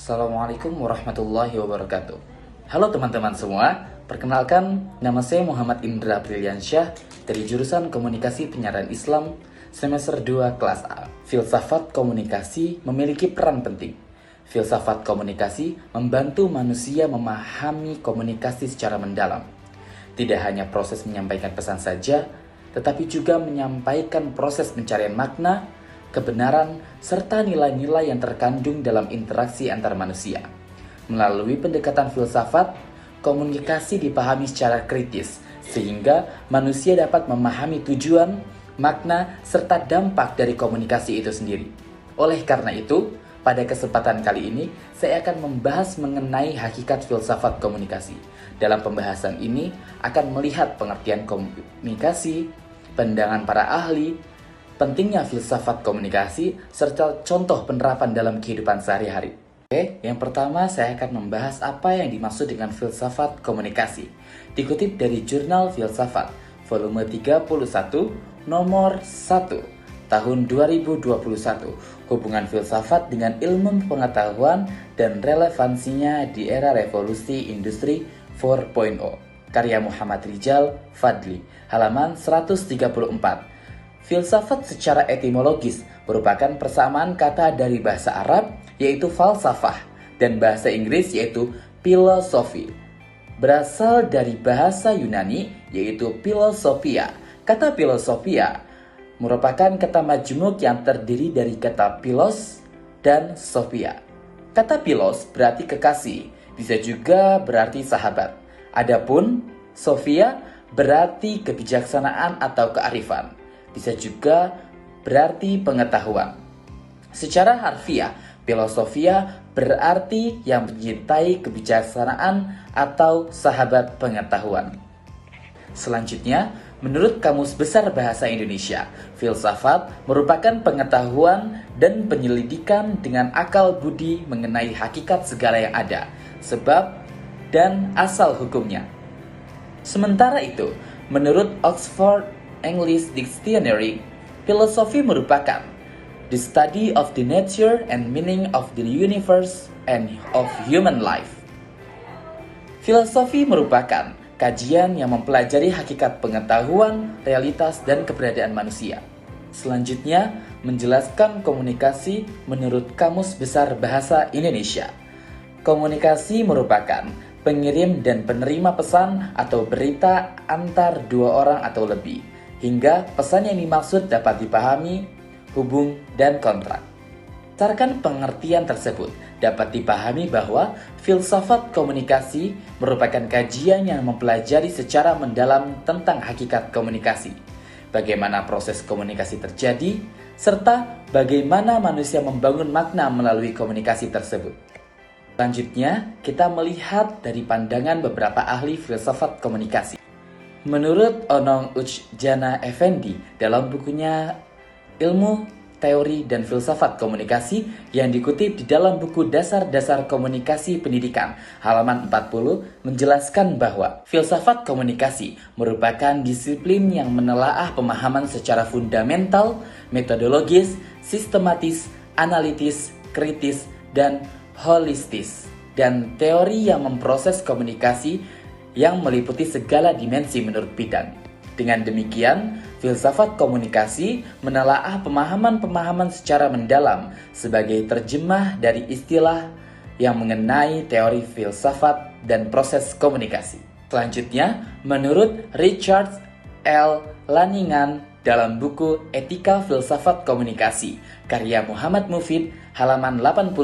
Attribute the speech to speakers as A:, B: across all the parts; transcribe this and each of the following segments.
A: Assalamualaikum warahmatullahi wabarakatuh. Halo teman-teman semua, perkenalkan nama saya Muhammad Indra Briliansyah dari jurusan Komunikasi Penyiaran Islam semester 2 kelas A. Filsafat komunikasi memiliki peran penting. Filsafat komunikasi membantu manusia memahami komunikasi secara mendalam. Tidak hanya proses menyampaikan pesan saja, tetapi juga menyampaikan proses pencarian makna, kebenaran, serta nilai-nilai yang terkandung dalam interaksi antar manusia. Melalui pendekatan filsafat, komunikasi dipahami secara kritis, sehingga manusia dapat memahami tujuan, makna, serta dampak dari komunikasi itu sendiri. Oleh karena itu, pada kesempatan kali ini, saya akan membahas mengenai hakikat filsafat komunikasi. Dalam pembahasan ini, akan melihat pengertian komunikasi, pandangan para ahli, pentingnya filsafat komunikasi, serta contoh penerapan dalam kehidupan sehari-hari. Oke, yang pertama saya akan membahas apa yang dimaksud dengan filsafat komunikasi. Dikutip dari Jurnal Filsafat, volume 31, nomor 1, tahun 2021, hubungan filsafat dengan ilmu pengetahuan dan relevansinya di era revolusi industri 4.0. Karya Muhammad Rijal Fadli, halaman 134. Filsafat secara etimologis merupakan persamaan kata dari bahasa Arab yaitu falsafah dan bahasa Inggris yaitu philosophy. Berasal dari bahasa Yunani yaitu philosophia. Kata philosophia merupakan kata majmuk yang terdiri dari kata philos dan sophia. Kata philos berarti kekasih, bisa juga berarti sahabat. Adapun sophia berarti kebijaksanaan atau kearifan. Bisa juga berarti pengetahuan. Secara harfiah, filosofia berarti yang mencintai kebijaksanaan atau sahabat pengetahuan. Selanjutnya, menurut Kamus Besar Bahasa Indonesia, filsafat merupakan pengetahuan dan penyelidikan dengan akal budi mengenai hakikat segala yang ada, sebab dan asal hukumnya. Sementara itu, menurut Oxford English Dictionary, filosofi merupakan the study of the nature and meaning of the universe and of human life. Filosofi merupakan kajian yang mempelajari hakikat pengetahuan, realitas, dan keberadaan manusia. Selanjutnya, menjelaskan komunikasi menurut Kamus Besar Bahasa Indonesia. Komunikasi merupakan pengirim dan penerima pesan atau berita antar dua orang atau lebih, hingga pesan yang dimaksud dapat dipahami, hubung, dan kontrak. Berdasarkan pengertian tersebut, dapat dipahami bahwa filsafat komunikasi merupakan kajian yang mempelajari secara mendalam tentang hakikat komunikasi, bagaimana proses komunikasi terjadi, serta bagaimana manusia membangun makna melalui komunikasi tersebut. Selanjutnya, kita melihat dari pandangan beberapa ahli filsafat komunikasi. Menurut Onong Ujjana Effendi dalam bukunya Ilmu, Teori, dan Filsafat Komunikasi yang dikutip di dalam buku Dasar-Dasar Komunikasi Pendidikan halaman 40 menjelaskan bahwa filsafat komunikasi merupakan disiplin yang menelaah pemahaman secara fundamental, metodologis, sistematis, analitis, kritis, dan holistis, dan teori yang memproses komunikasi yang meliputi segala dimensi menurut bidang. Dengan demikian, filsafat komunikasi menelaah pemahaman-pemahaman secara mendalam sebagai terjemah dari istilah yang mengenai teori filsafat dan proses komunikasi. Selanjutnya, menurut Richard L. Laningan dalam buku Etika Filsafat Komunikasi, karya Muhammad Mufid, halaman 85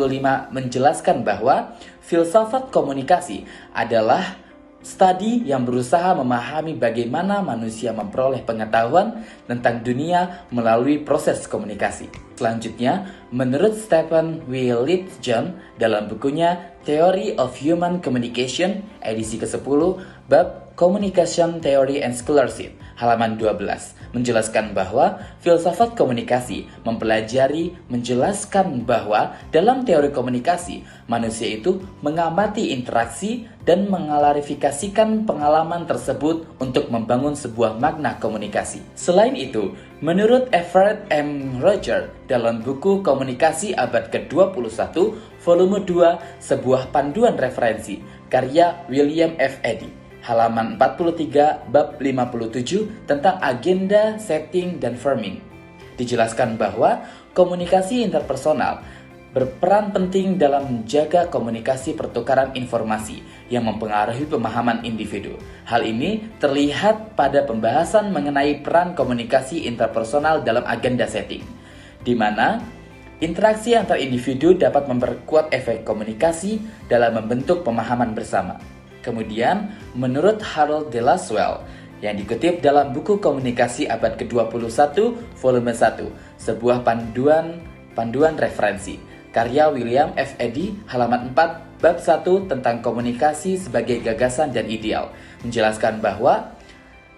A: menjelaskan bahwa filsafat komunikasi adalah studi yang berusaha memahami bagaimana manusia memperoleh pengetahuan tentang dunia melalui proses komunikasi. Selanjutnya, menurut Stephen W. Littgen dalam bukunya Theory of Human Communication, edisi ke-10, bab Communication Theory and Scholarship, halaman 12, menjelaskan bahwa filsafat komunikasi mempelajari menjelaskan bahwa dalam teori komunikasi, manusia itu mengamati interaksi dan mengalarifikasikan pengalaman tersebut untuk membangun sebuah makna komunikasi. Selain itu, Menurut Everett M. Roger dalam buku Komunikasi Abad ke-21, volume 2, sebuah panduan referensi, karya William F. Eddy, halaman 43, bab 57 tentang agenda, setting, dan framing. Dijelaskan bahwa komunikasi interpersonal berperan penting dalam menjaga komunikasi pertukaran informasi yang mempengaruhi pemahaman individu. Hal ini terlihat pada pembahasan mengenai peran komunikasi interpersonal dalam agenda setting, di mana interaksi antar individu dapat memperkuat efek komunikasi dalam membentuk pemahaman bersama. Kemudian, menurut Harold de Lasswell, yang dikutip dalam buku Komunikasi Abad ke-21, volume 1, sebuah panduan referensi, karya William F. Eddy, halaman 4, bab 1 tentang komunikasi sebagai gagasan dan ideal, menjelaskan bahwa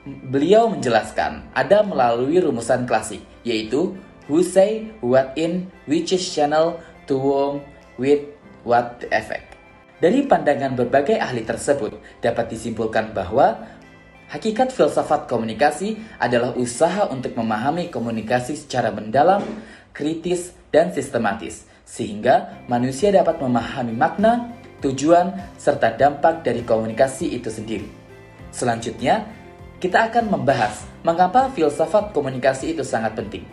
A: beliau menjelaskan ada melalui rumusan klasik, yaitu who say, what in, which is channel, to whom, with, what the effect. Dari pandangan berbagai ahli tersebut, dapat disimpulkan bahwa hakikat filsafat komunikasi adalah usaha untuk memahami komunikasi secara mendalam, kritis, dan sistematis, sehingga manusia dapat memahami makna, tujuan, serta dampak dari komunikasi itu sendiri. Selanjutnya, kita akan membahas mengapa filsafat komunikasi itu sangat penting.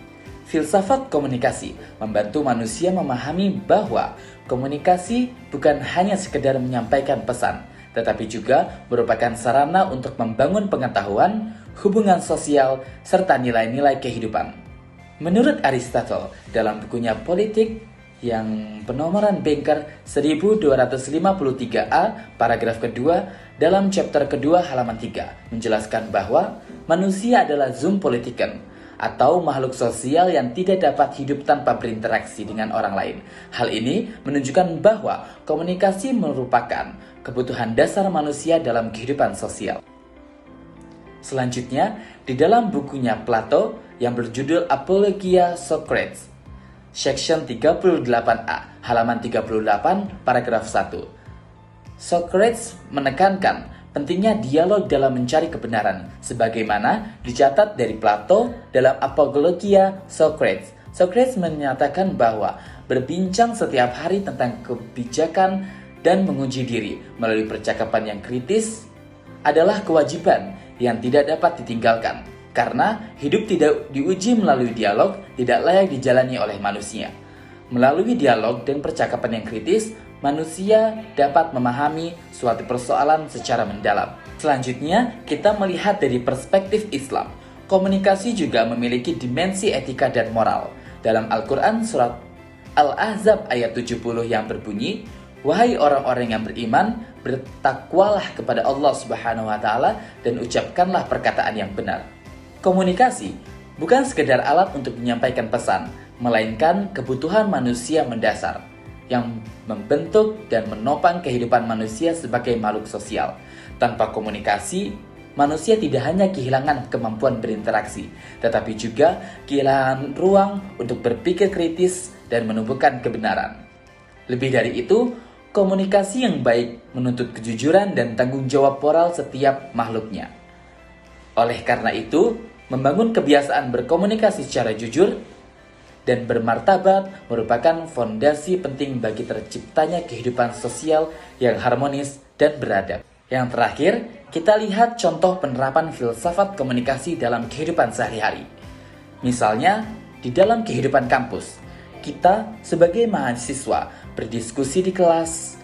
A: Filsafat komunikasi membantu manusia memahami bahwa komunikasi bukan hanya sekedar menyampaikan pesan, tetapi juga merupakan sarana untuk membangun pengetahuan, hubungan sosial, serta nilai-nilai kehidupan. Menurut Aristotle, dalam bukunya Politik yang penomoran Banker 1253a, paragraf kedua, dalam chapter kedua halaman 3, menjelaskan bahwa manusia adalah zoom politiken, atau makhluk sosial yang tidak dapat hidup tanpa berinteraksi dengan orang lain. Hal ini menunjukkan bahwa komunikasi merupakan kebutuhan dasar manusia dalam kehidupan sosial. Selanjutnya, di dalam bukunya Plato yang berjudul Apologia Socrates, section 38a, halaman 38, paragraf 1. Socrates menekankan pentingnya dialog dalam mencari kebenaran, sebagaimana dicatat dari Plato dalam Apologia Socrates. Socrates menyatakan bahwa berbincang setiap hari tentang kebijakan dan menguji diri melalui percakapan yang kritis adalah kewajiban yang tidak dapat ditinggalkan, karena hidup tidak diuji melalui dialog tidak layak dijalani oleh manusia. Melalui dialog dan percakapan yang kritis, manusia dapat memahami suatu persoalan secara mendalam. Selanjutnya, kita melihat dari perspektif Islam. Komunikasi juga memiliki dimensi etika dan moral. Dalam Al-Quran surat Al-Ahzab ayat 70 yang berbunyi, "Wahai orang-orang yang beriman, bertakwalah kepada Allah Subhanahu wa Ta'ala dan ucapkanlah perkataan yang benar." Komunikasi bukan sekedar alat untuk menyampaikan pesan, melainkan kebutuhan manusia mendasar yang membentuk dan menopang kehidupan manusia sebagai makhluk sosial. Tanpa komunikasi, manusia tidak hanya kehilangan kemampuan berinteraksi, tetapi juga kehilangan ruang untuk berpikir kritis dan menumbuhkan kebenaran. Lebih dari itu, komunikasi yang baik menuntut kejujuran dan tanggung jawab moral setiap makhluknya. Oleh karena itu, membangun kebiasaan berkomunikasi secara jujur dan bermartabat merupakan fondasi penting bagi terciptanya kehidupan sosial yang harmonis dan beradab. Yang terakhir, kita lihat contoh penerapan filsafat komunikasi dalam kehidupan sehari-hari. Misalnya, di dalam kehidupan kampus, kita sebagai mahasiswa berdiskusi di kelas,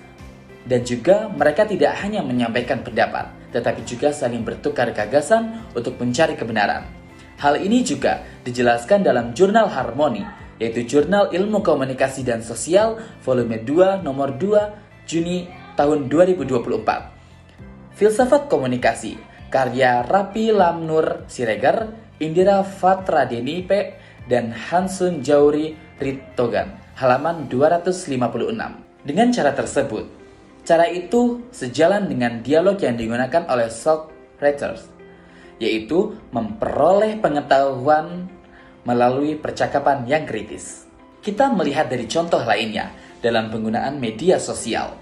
A: dan juga mereka tidak hanya menyampaikan pendapat, tetapi juga saling bertukar gagasan untuk mencari kebenaran. Hal ini juga dijelaskan dalam Jurnal Harmoni, yaitu Jurnal Ilmu Komunikasi dan Sosial, volume 2, nomor 2, Juni tahun 2024. Filsafat Komunikasi, karya Rapi Lamnur Siregar, Indira Fatradeni P, dan Hansun Jauri Ritogan, halaman 256. Dengan cara tersebut, cara itu sejalan dengan dialog yang digunakan oleh Socrates, yaitu memperoleh pengetahuan melalui percakapan yang kritis. Kita melihat dari contoh lainnya dalam penggunaan media sosial.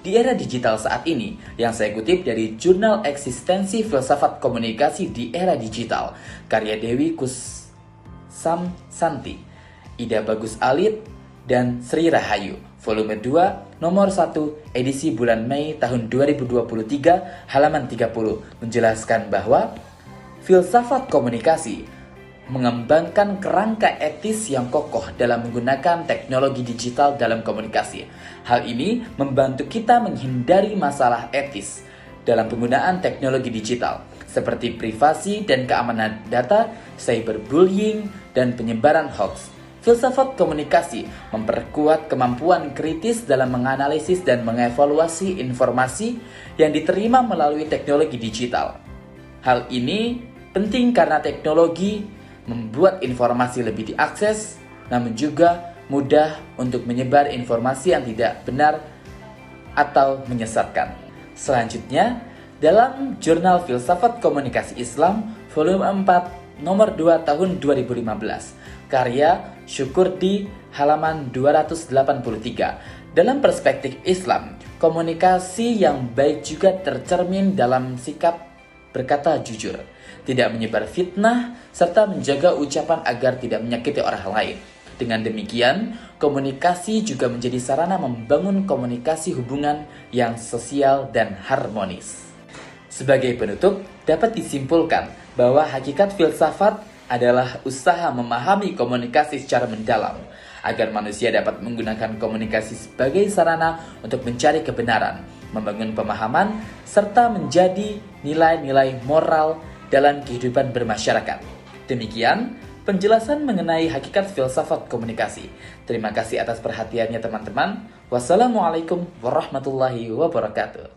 A: Di era digital saat ini, yang saya kutip dari Jurnal Eksistensi Filsafat Komunikasi di Era Digital, karya Dewi Sam Santi, Ida Bagus Alit, dan Sri Rahayu. Volume 2, nomor 1, edisi bulan Mei tahun 2023, halaman 30, menjelaskan bahwa filsafat komunikasi mengembangkan kerangka etis yang kokoh dalam menggunakan teknologi digital dalam komunikasi. Hal ini membantu kita menghindari masalah etis dalam penggunaan teknologi digital, seperti privasi dan keamanan data, cyberbullying, dan penyebaran hoax. Filsafat komunikasi memperkuat kemampuan kritis dalam menganalisis dan mengevaluasi informasi yang diterima melalui teknologi digital. Hal ini penting karena teknologi membuat informasi lebih diakses, namun juga mudah untuk menyebar informasi yang tidak benar atau menyesatkan. Selanjutnya, dalam Jurnal Filsafat Komunikasi Islam, volume 4, nomor 2 tahun 2015, karya Syukurdi, halaman 283. Dalam perspektif Islam, komunikasi yang baik juga tercermin dalam sikap berkata jujur, tidak menyebar fitnah, serta menjaga ucapan agar tidak menyakiti orang lain. Dengan demikian, komunikasi juga menjadi sarana membangun komunikasi hubungan yang sosial dan harmonis. Sebagai penutup, dapat disimpulkan bahwa hakikat filsafat adalah usaha memahami komunikasi secara mendalam, agar manusia dapat menggunakan komunikasi sebagai sarana untuk mencari kebenaran, membangun pemahaman, serta menjadi nilai-nilai moral dalam kehidupan bermasyarakat. Demikian penjelasan mengenai hakikat filsafat komunikasi. Terima kasih atas perhatiannya teman-teman. Wassalamualaikum warahmatullahi wabarakatuh.